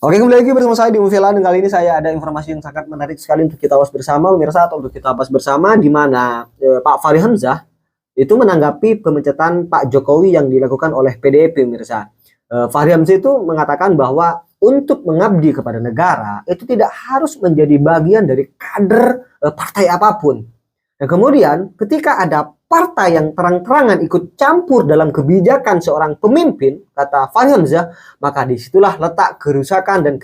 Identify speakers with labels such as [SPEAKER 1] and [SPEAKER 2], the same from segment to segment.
[SPEAKER 1] Oke, kembali lagi bersama saya di Movie Land. Kali ini saya ada informasi yang sangat menarik sekali untuk kita bahas bersama, pemirsa, atau untuk kita bahas bersama, di mana Pak Fahri Hamzah itu menanggapi pemecatan Pak Jokowi yang dilakukan oleh PDIP, pemirsa. Fahri Hamzah itu mengatakan bahwa untuk mengabdi kepada negara itu tidak harus menjadi bagian dari kader partai apapun. Dan kemudian ketika ada partai yang terang-terangan ikut campur dalam kebijakan seorang pemimpin, kata Fahri Hamzah, maka disitulah letak kerusakan dan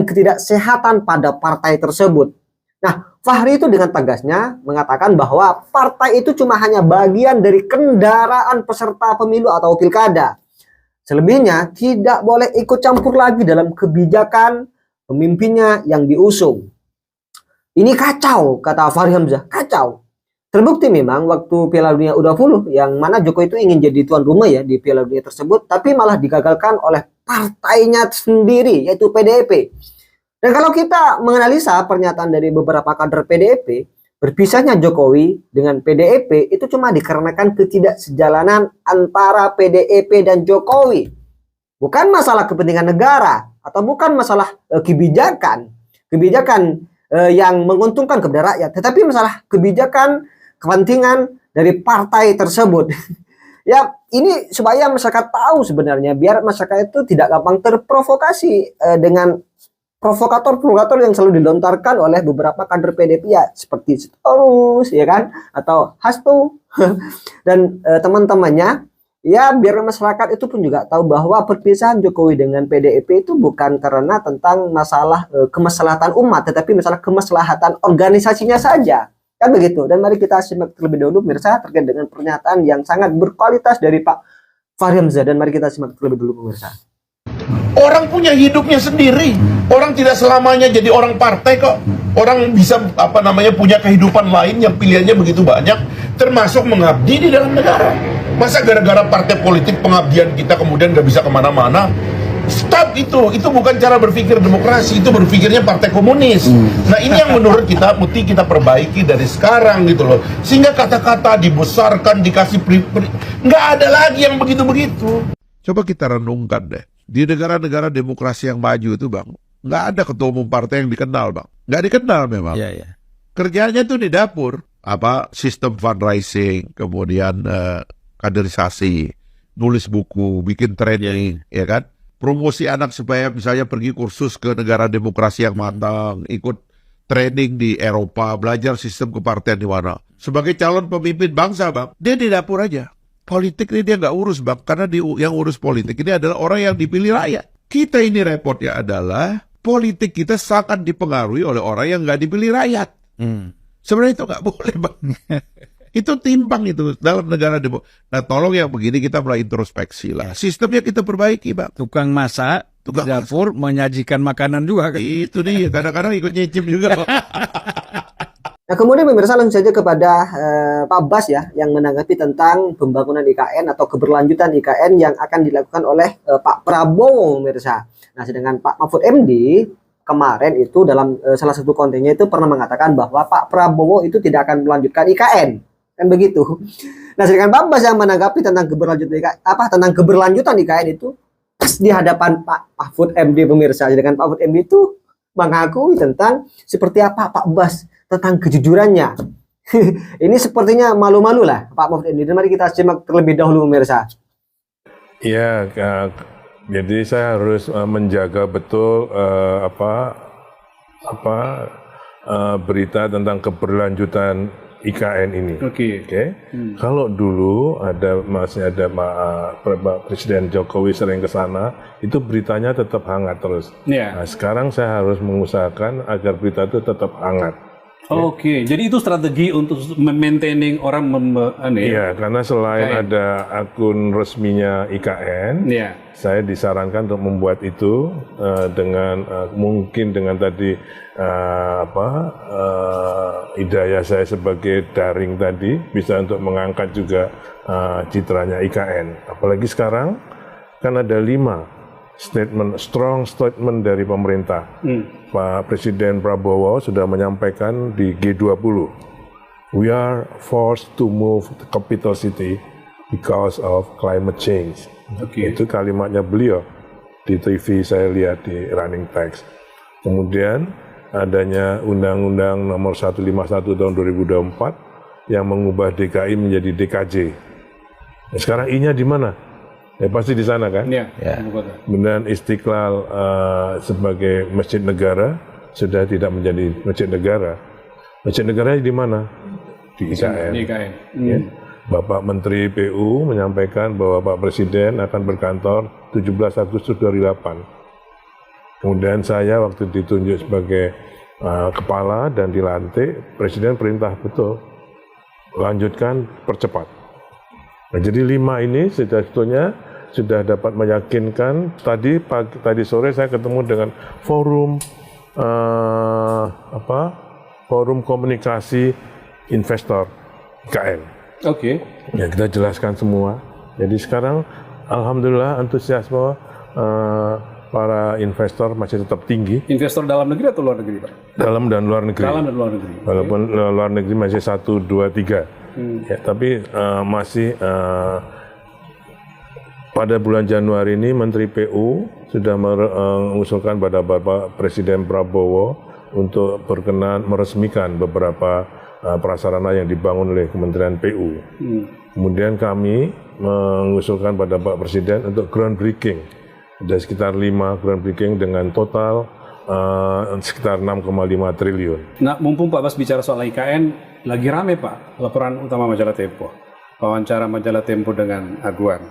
[SPEAKER 1] ketidaksehatan pada partai tersebut. Nah, Fahri itu dengan tegasnya mengatakan bahwa partai itu cuma hanya bagian dari kendaraan peserta pemilu atau pilkada. Selebihnya tidak boleh ikut campur lagi dalam kebijakan pemimpinnya yang diusung. Ini kacau, kata Fahri Hamzah, kacau. Terbukti memang waktu Piala Dunia U20 yang mana Jokowi itu ingin jadi tuan rumah ya di Piala Dunia tersebut, tapi malah digagalkan oleh partainya sendiri, yaitu PDIP. Dan kalau kita menganalisa pernyataan dari beberapa kader PDIP, berpisahnya Jokowi dengan PDIP itu cuma dikarenakan ketidaksejalanan antara PDIP dan Jokowi. Bukan masalah kepentingan negara atau bukan masalah kebijakan yang menguntungkan kepada rakyat, tetapi masalah kebijakan kepentingan dari partai tersebut. Ya, ini supaya masyarakat tahu sebenarnya, biar masyarakat itu tidak gampang terprovokasi dengan provokator-provokator yang selalu dilontarkan oleh beberapa kader PDIP ya, seperti Sitorus ya kan, atau Hasto dan teman-temannya. Ya, biar masyarakat itu pun juga tahu bahwa perpisahan Jokowi dengan PDIP itu bukan karena tentang masalah kemaslahatan umat, tetapi masalah kemaslahatan organisasinya saja. Kan begitu. Dan mari kita simak terlebih dahulu pemirsa terkait dengan pernyataan yang sangat berkualitas dari Pak Fahri Hamzah, dan mari kita simak terlebih dulu pemirsa.
[SPEAKER 2] Orang punya hidupnya sendiri. Orang tidak selamanya jadi orang partai kok. Orang bisa punya kehidupan lain yang pilihannya begitu banyak, termasuk mengabdi di dalam negara. Masa gara-gara partai politik pengabdian kita kemudian nggak bisa kemana-mana? Stop itu bukan cara berpikir demokrasi, itu berpikirnya partai komunis. Nah, ini yang menurut kita mesti kita perbaiki dari sekarang gitu loh, sehingga kata-kata dibesarkan, dikasih nggak ada lagi yang begitu-begitu.
[SPEAKER 3] Coba kita renungkan deh, di negara-negara demokrasi yang maju itu bang, nggak ada ketua umum partai yang dikenal bang, nggak dikenal memang. Kerjanya tuh di dapur, sistem fundraising, kemudian kaderisasi, nulis buku, bikin training, ya kan? Promosi anak supaya misalnya pergi kursus ke negara demokrasi yang matang, ikut training di Eropa, belajar sistem kepartian di mana. Sebagai calon pemimpin bangsa, bang, dia di dapur aja. Politik ini dia nggak urus, bang, karena yang urus politik ini adalah orang yang dipilih rakyat. Kita ini repotnya adalah politik kita sangat dipengaruhi oleh orang yang nggak dipilih rakyat. Sebenarnya itu nggak boleh, bang. Itu timpang itu dalam negara demokrasi. Nah, tolong yang begini kita mulai introspeksi lah. Sistemnya kita perbaiki, bang.
[SPEAKER 4] Tukang masak, tukang dapur, menyajikan makanan juga kan.
[SPEAKER 3] Itu dia, kadang-kadang ikut nyicip juga.
[SPEAKER 1] Nah, kemudian pemirsa langsung saja kepada Pak Bas ya, yang menanggapi tentang pembangunan IKN atau keberlanjutan IKN yang akan dilakukan oleh Pak Prabowo, pemirsa. Nah, sedangkan Pak Mahfud MD kemarin itu dalam salah satu kontennya itu pernah mengatakan bahwa Pak Prabowo itu tidak akan melanjutkan IKN. Kan begitu. Nah, sedangkan Pak Bas yang menanggapi tentang keberlanjutan IKN itu pas di hadapan Pak Mahfud MD, pemirsa. Sedangkan Pak Mahfud MD itu mengakui tentang seperti apa Pak Bas tentang kejujurannya. Ini sepertinya malu-malu lah Pak Mahfud MD. Dan mari kita simak terlebih dahulu, pemirsa.
[SPEAKER 5] Iya, jadi saya harus menjaga betul berita tentang keberlanjutan IKN ini. Oke. Kalau dulu masih ada Presiden Jokowi sering ke sana, itu beritanya tetap hangat terus. Nah, sekarang saya harus mengusahakan agar berita itu tetap hangat.
[SPEAKER 6] Oke, jadi itu strategi untuk maintaining orang
[SPEAKER 5] Iya, karena selain ada akun resminya IKN, saya disarankan untuk membuat itu dengan mungkin dengan tadi hidayah saya sebagai daring tadi bisa untuk mengangkat juga citranya IKN. Apalagi sekarang kan ada 5 strong statement dari pemerintah. Pak Presiden Prabowo sudah menyampaikan di G20, we are forced to move the capital city because of climate change. Itu kalimatnya beliau. di TV saya lihat di running text. Kemudian adanya Undang-Undang Nomor 151 tahun 2024 yang mengubah DKI menjadi DKJ. Nah, sekarang I-nya di mana? Ya pasti di sana kan?
[SPEAKER 6] Iya.
[SPEAKER 5] Kemudian Istiqlal sebagai masjid negara sudah tidak menjadi masjid negara. Masjid negaranya di mana? Di IKN.
[SPEAKER 6] Di IKN.
[SPEAKER 5] Ya. Bapak Menteri PU menyampaikan bahwa Pak Presiden akan berkantor 17 Agustus 2008. Kemudian saya waktu ditunjuk sebagai kepala dan dilantik, Presiden perintah betul, lanjutkan, percepat. Nah, jadi 5 ini sebetulnya sudah dapat meyakinkan. Tadi sore saya ketemu dengan forum forum komunikasi investor IKN.
[SPEAKER 6] Oke.
[SPEAKER 5] Ya, kita jelaskan semua. Jadi sekarang alhamdulillah antusiasme para investor masih tetap tinggi.
[SPEAKER 6] Investor dalam negeri atau luar negeri, Pak?
[SPEAKER 5] Dalam dan luar negeri.
[SPEAKER 6] Dalam dan luar negeri.
[SPEAKER 5] Walaupun luar negeri masih 1, 2, 3. Ya, tapi masih pada bulan Januari ini Menteri PU sudah mengusulkan pada Bapak Presiden Prabowo untuk berkenan meresmikan beberapa prasarana yang dibangun oleh Kementerian PU. Kemudian kami mengusulkan pada Pak Presiden untuk groundbreaking. Ada sekitar 5 groundbreaking dengan total sekitar 6,5 triliun.
[SPEAKER 6] Nah, mumpung Pak Bas bicara soal IKN, lagi rame Pak, laporan utama majalah Tempo. Wawancara majalah Tempo dengan Aguan,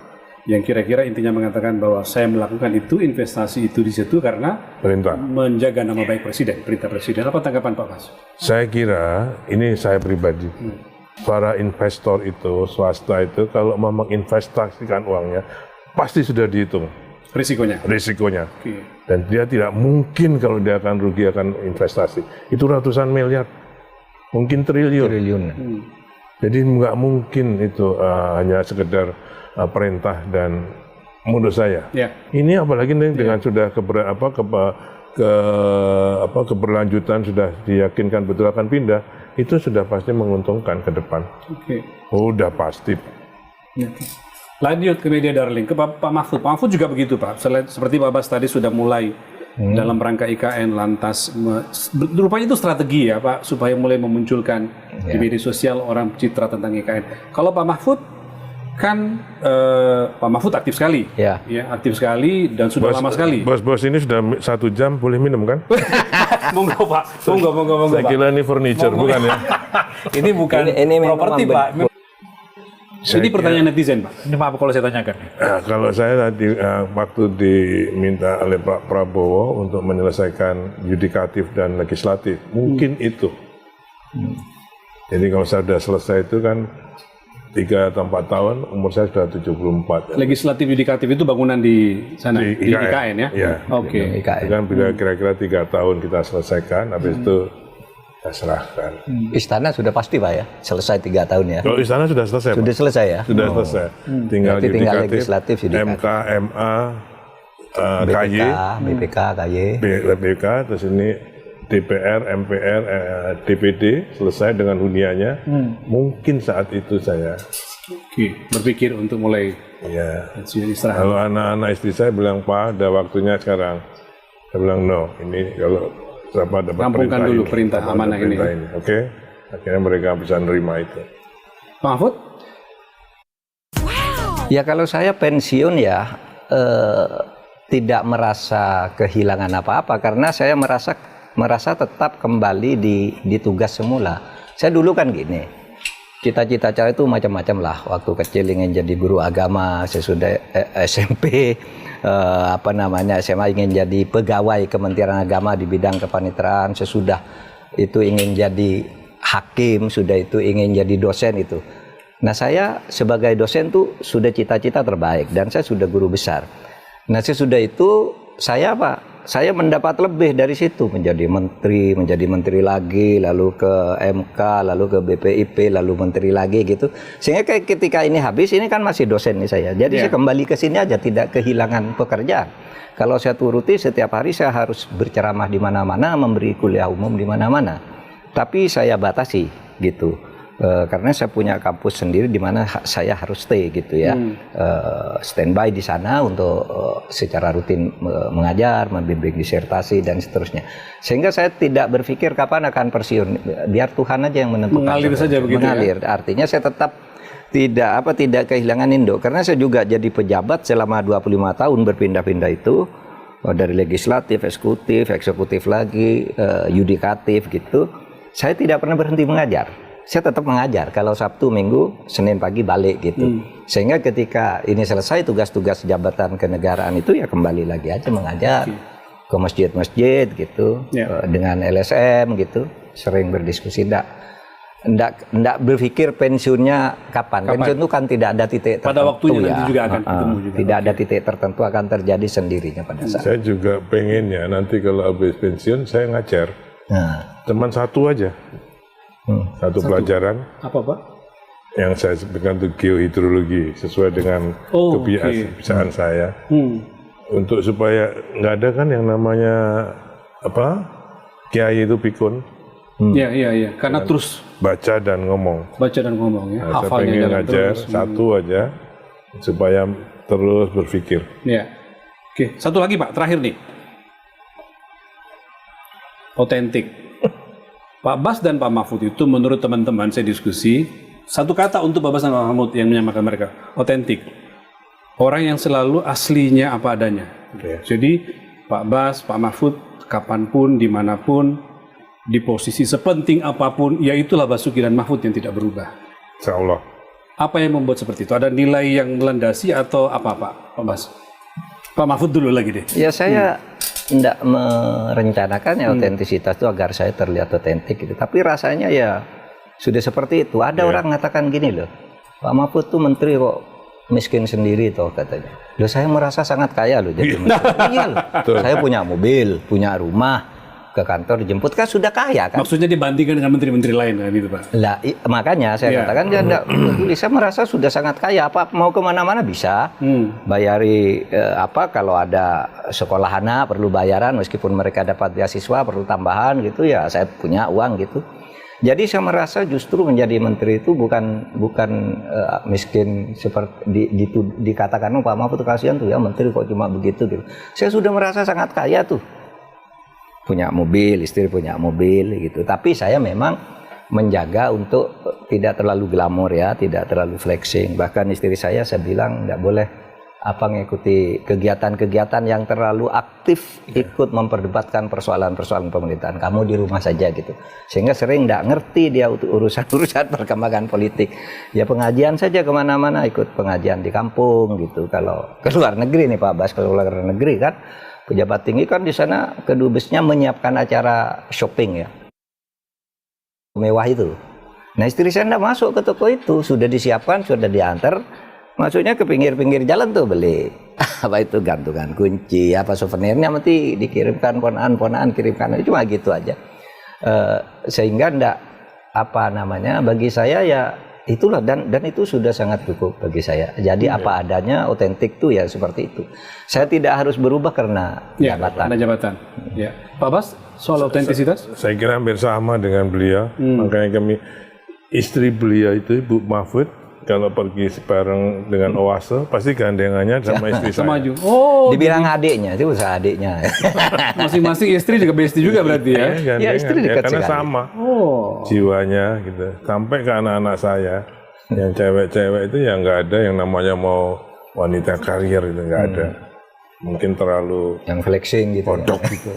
[SPEAKER 6] yang kira-kira intinya mengatakan bahwa saya melakukan itu, investasi itu di situ karena
[SPEAKER 5] Perintah.
[SPEAKER 6] menjaga nama baik Presiden, perintah Presiden. Apa tanggapan Pak Bas?
[SPEAKER 5] Saya kira, ini saya pribadi, para investor itu, swasta itu, kalau mau menginvestasikan uangnya, pasti sudah dihitung
[SPEAKER 6] Risikonya?
[SPEAKER 5] risikonya.
[SPEAKER 6] Oke.
[SPEAKER 5] Dan dia tidak mungkin kalau dia akan rugi akan investasi. Itu ratusan miliar, mungkin triliun. Jadi nggak mungkin itu hanya sekedar perintah dan menurut saya.
[SPEAKER 6] Ya.
[SPEAKER 5] Ini apalagi dengan sudah keberlanjutan sudah diyakinkan betul akan pindah, itu sudah pasti menguntungkan ke depan.
[SPEAKER 6] Oke.
[SPEAKER 5] Udah pasti.
[SPEAKER 6] Ya. Lanjut ke media darling, ke Pak Mahfud. Pak Mahfud juga begitu Pak, seperti Pak Bas tadi sudah mulai dalam rangka IKN lantas, rupanya itu strategi ya Pak, supaya mulai memunculkan di media sosial orang citra tentang IKN. Kalau Pak Mahfud, kan Pak Mahfud aktif sekali, ya aktif sekali dan sudah lama sekali.
[SPEAKER 5] Bos ini sudah 1 jam, boleh minum kan?
[SPEAKER 6] Monggo Pak, monggo
[SPEAKER 5] Saya
[SPEAKER 6] Pak.
[SPEAKER 5] kira ini furniture, bukan ya?
[SPEAKER 6] Ini bukan
[SPEAKER 1] ini
[SPEAKER 6] properti Pak. Ini pertanyaan netizen Pak.
[SPEAKER 4] Ini maaf kalau saya tanyakan.
[SPEAKER 5] Kalau saya tadi waktu diminta oleh Pak Prabowo untuk menyelesaikan yudikatif dan legislatif, mungkin itu. Jadi kalau saya sudah selesai itu kan 3 atau 4 tahun, umur saya sudah 74.
[SPEAKER 6] Legislatif yudikatif itu bangunan di sana, di IKN ya?
[SPEAKER 5] Iya.
[SPEAKER 6] Oke.
[SPEAKER 5] Itu kan kira-kira 3 tahun kita selesaikan, habis itu kita serahkan.
[SPEAKER 7] Istana sudah pasti Pak ya, selesai 3 tahun ya.
[SPEAKER 5] Kalau istana sudah selesai,
[SPEAKER 7] Sudah
[SPEAKER 5] Pak.
[SPEAKER 7] selesai ya?
[SPEAKER 5] Sudah selesai. Tinggal
[SPEAKER 7] Berarti tinggal
[SPEAKER 5] yudikatif,
[SPEAKER 7] legislatif, yudikatif.
[SPEAKER 5] MK, MA, KY,
[SPEAKER 7] BPK, KY.
[SPEAKER 5] BPK, terus ini DPR, MPR, DPD selesai dengan huniannya. Mungkin saat itu saya.
[SPEAKER 6] Oke, berpikir untuk mulai
[SPEAKER 5] Ya.
[SPEAKER 6] istirahat.
[SPEAKER 5] Kalau anak-anak istri saya bilang, Pak, ada waktunya sekarang. Saya bilang, no, ini kalau dapat
[SPEAKER 6] Rampungkan dulu
[SPEAKER 5] ini,
[SPEAKER 6] perintah
[SPEAKER 5] dapat
[SPEAKER 6] amanah ini.
[SPEAKER 5] perintah ini. Oke? Akhirnya mereka bisa nerima itu.
[SPEAKER 6] Pak Mahfud?
[SPEAKER 7] Ya kalau saya pensiun ya tidak merasa kehilangan apa-apa karena saya merasa tetap kembali di tugas semula. Saya dulu kan gini, cita-cita saya itu macam-macam lah. Waktu kecil ingin jadi guru agama, sesudah SMP SMA ingin jadi pegawai Kementerian Agama di bidang kepaniteraan, sesudah itu ingin jadi hakim, sudah itu ingin jadi dosen itu. Nah saya sebagai dosen tuh sudah cita-cita terbaik dan saya sudah guru besar. Nah sesudah itu saya saya mendapat lebih dari situ, menjadi menteri lagi, lalu ke MK, lalu ke BPIP, lalu menteri lagi gitu. Sehingga ketika ini habis, ini kan masih dosen nih saya. Jadi saya kembali ke sini aja, tidak kehilangan pekerjaan. Kalau saya turuti setiap hari saya harus berceramah di mana-mana, memberi kuliah umum di mana-mana. Tapi saya batasi gitu. Karena saya punya kampus sendiri di mana saya harus stay gitu ya, standby di sana untuk secara rutin mengajar, membimbing disertasi dan seterusnya. Sehingga saya tidak berpikir kapan akan pensiun, biar Tuhan aja yang menentukan.
[SPEAKER 6] Mengalir saja begitu.
[SPEAKER 7] Mengalir, ya? Artinya saya tetap tidak kehilangan induk, karena saya juga jadi pejabat selama 25 tahun berpindah-pindah itu, dari legislatif, eksekutif lagi, yudikatif gitu. Saya tidak pernah berhenti mengajar. Saya tetap mengajar, kalau Sabtu, Minggu, Senin pagi balik gitu. Sehingga ketika ini selesai tugas-tugas jabatan kenegaraan itu ya kembali lagi aja mengajar ke masjid-masjid gitu, dengan LSM gitu, sering berdiskusi. Nggak berpikir pensiunnya kapan. Pensiun itu kan tidak ada titik tertentu.
[SPEAKER 6] Pada waktunya nanti juga akan ketemu juga.
[SPEAKER 7] Tidak ada titik tertentu, akan terjadi sendirinya pada saat.
[SPEAKER 5] Saya juga pengennya nanti kalau habis pensiun saya ngajar. Teman satu aja. Satu pelajaran.
[SPEAKER 6] Apa, Pak?
[SPEAKER 5] Yang saya sebutkan itu geohidrologi, sesuai dengan kebiasaan saya. Untuk supaya nggak ada kan yang namanya kiai itu pikun.
[SPEAKER 6] Iya. Karena terus
[SPEAKER 5] baca dan ngomong.
[SPEAKER 6] Ya.
[SPEAKER 5] Nah, saya pengen ngajar satu aja supaya terus berpikir.
[SPEAKER 6] Ya. Oke, satu lagi Pak, terakhir nih. Otentik. Pak Bas dan Pak Mahfud itu menurut teman-teman saya diskusi, satu kata untuk Pak Bas dan Pak Mahfud yang menyamakan mereka, otentik. Orang yang selalu aslinya apa adanya. Jadi Pak Bas, Pak Mahfud, kapanpun, dimanapun, di posisi sepenting apapun, ya itulah Basuki dan Mahfud yang tidak berubah.
[SPEAKER 5] Insya Allah.
[SPEAKER 6] Apa yang membuat seperti itu? Ada nilai yang melandasi atau apa Pak Bas? Pak Mahfud dulu lagi deh.
[SPEAKER 7] Ya saya tidak merencanakan ya otentisitas itu agar saya terlihat otentik gitu. Tapi rasanya ya sudah seperti itu. Ada orang mengatakan gini loh, Pak Mahfud tuh menteri kok miskin sendiri toh katanya. Loh saya merasa sangat kaya loh jadi menteri. Iya loh. Saya punya mobil, punya rumah, ke kantor dijemput kan sudah kaya kan.
[SPEAKER 6] Maksudnya dibandingkan dengan menteri-menteri lain kan itu Pak?
[SPEAKER 7] Lah, makanya saya katakan dia enggak, saya merasa sudah sangat kaya. Apa mau kemana-mana bisa bayari kalau ada sekolah anak perlu bayaran meskipun mereka dapat beasiswa perlu tambahan gitu ya saya punya uang gitu. Jadi saya merasa justru menjadi menteri itu bukan miskin seperti dikatakan Pak Mahfud kasihan tuh ya menteri kok cuma begitu gitu. Saya sudah merasa sangat kaya tuh. Punya mobil, istri punya mobil gitu. Tapi saya memang menjaga untuk tidak terlalu glamor ya, tidak terlalu flexing. Bahkan istri saya bilang nggak boleh ngikuti kegiatan-kegiatan yang terlalu aktif ikut memperdebatkan persoalan-persoalan pemerintahan. Kamu di rumah saja gitu. Sehingga sering nggak ngerti dia urusan-urusan perkembangan politik. Ya pengajian saja kemana-mana, ikut pengajian di kampung gitu. Kalau ke luar negeri nih Pak Bas, ke luar negeri kan. Pejabat tinggi kan di sana kedubesnya menyiapkan acara shopping ya. Mewah itu. Nah istri saya enggak masuk ke toko itu. Sudah disiapkan, sudah diantar. Maksudnya ke pinggir-pinggir jalan tuh beli. Apa itu gantungan kunci, apa souvenirnya nanti dikirimkan ponaan kirimkan. Cuma gitu aja. Sehingga enggak bagi saya ya itulah dan itu sudah sangat cukup bagi saya. Jadi apa adanya, otentik tuh ya seperti itu. Saya tidak harus berubah karena jabatan.
[SPEAKER 6] Karena jabatan. Ya. Pak Bas, soal otentisitas?
[SPEAKER 5] Saya kira hampir sama dengan beliau. Makanya istri beliau itu Ibu Mahfud kalau pergi bareng dengan Oase pasti gandengannya sama istri saya.
[SPEAKER 6] Maju. Oh.
[SPEAKER 7] Dibilang adiknya, itu usaha adiknya.
[SPEAKER 6] Masing-masing istri juga bestie juga berarti ya?
[SPEAKER 7] Ya istri dekat
[SPEAKER 5] karena
[SPEAKER 7] sekali.
[SPEAKER 5] sama jiwanya gitu. Sampai ke anak-anak saya yang cewek-cewek itu ya nggak ada yang namanya mau wanita karier itu nggak ada. Mungkin terlalu
[SPEAKER 7] yang flexing gitu.
[SPEAKER 5] kodok gitu.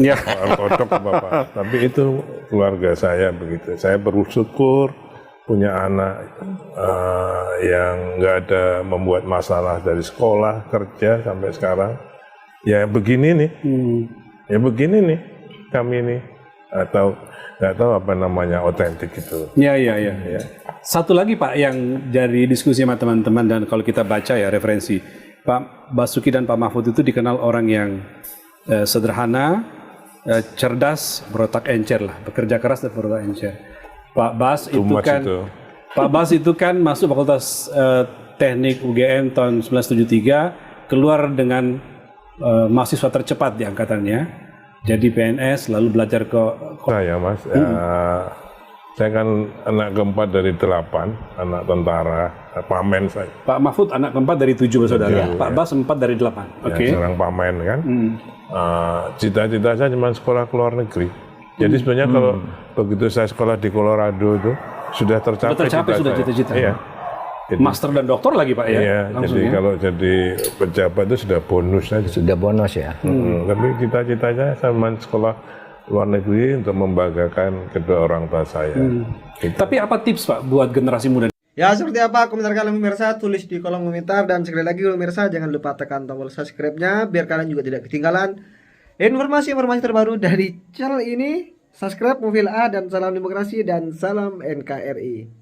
[SPEAKER 5] Kodok Bapak. Tapi itu keluarga saya begitu. Saya bersyukur punya anak yang nggak ada membuat masalah dari sekolah, kerja sampai sekarang. Ya begini nih, kami nih, atau nggak tahu apa namanya otentik itu.
[SPEAKER 6] Ya. Satu lagi Pak yang dari diskusi sama teman-teman dan kalau kita baca ya referensi, Pak Basuki dan Pak Mahfud itu dikenal orang yang sederhana, cerdas, berotak encer lah, bekerja keras dan berotak encer. Pak Bas itu kan masuk Fakultas Teknik UGM tahun 1973, keluar dengan mahasiswa tercepat di angkatannya, jadi PNS, lalu belajar ke
[SPEAKER 5] saya Mas, Saya kan anak keempat dari 8, anak tentara, pamen saya.
[SPEAKER 6] Pak Mahfud anak keempat dari 7 bersaudara.
[SPEAKER 5] Iya,
[SPEAKER 6] Pak
[SPEAKER 5] iya.
[SPEAKER 6] Bas 4 dari 8. Oke.
[SPEAKER 5] Ya, seorang pamen kan. Cita-cita saya cuma sekolah ke luar negeri. Jadi sebenarnya kalau begitu saya sekolah di Colorado itu sudah tercapai,
[SPEAKER 6] sudah
[SPEAKER 5] saya.
[SPEAKER 6] cita-cita.
[SPEAKER 5] Iya. Jadi,
[SPEAKER 6] Master dan doktor lagi Pak ya?
[SPEAKER 5] iya,
[SPEAKER 6] Langsung
[SPEAKER 5] jadi
[SPEAKER 6] ya?
[SPEAKER 5] kalau jadi pejabat itu sudah bonus saja.
[SPEAKER 7] Sudah bonus ya.
[SPEAKER 5] Tapi cita-citanya saya main sekolah luar negeri untuk membanggakan kedua orang tua saya. Gitu.
[SPEAKER 6] Tapi apa tips Pak buat generasi muda?
[SPEAKER 1] Ya, seperti apa komentar kalian pemirsa, tulis di kolom komentar. Dan sekali lagi pemirsa, jangan lupa tekan tombol subscribe-nya biar kalian juga tidak ketinggalan informasi-informasi terbaru dari channel ini. Subscribe Mobil A, dan salam demokrasi dan salam NKRI.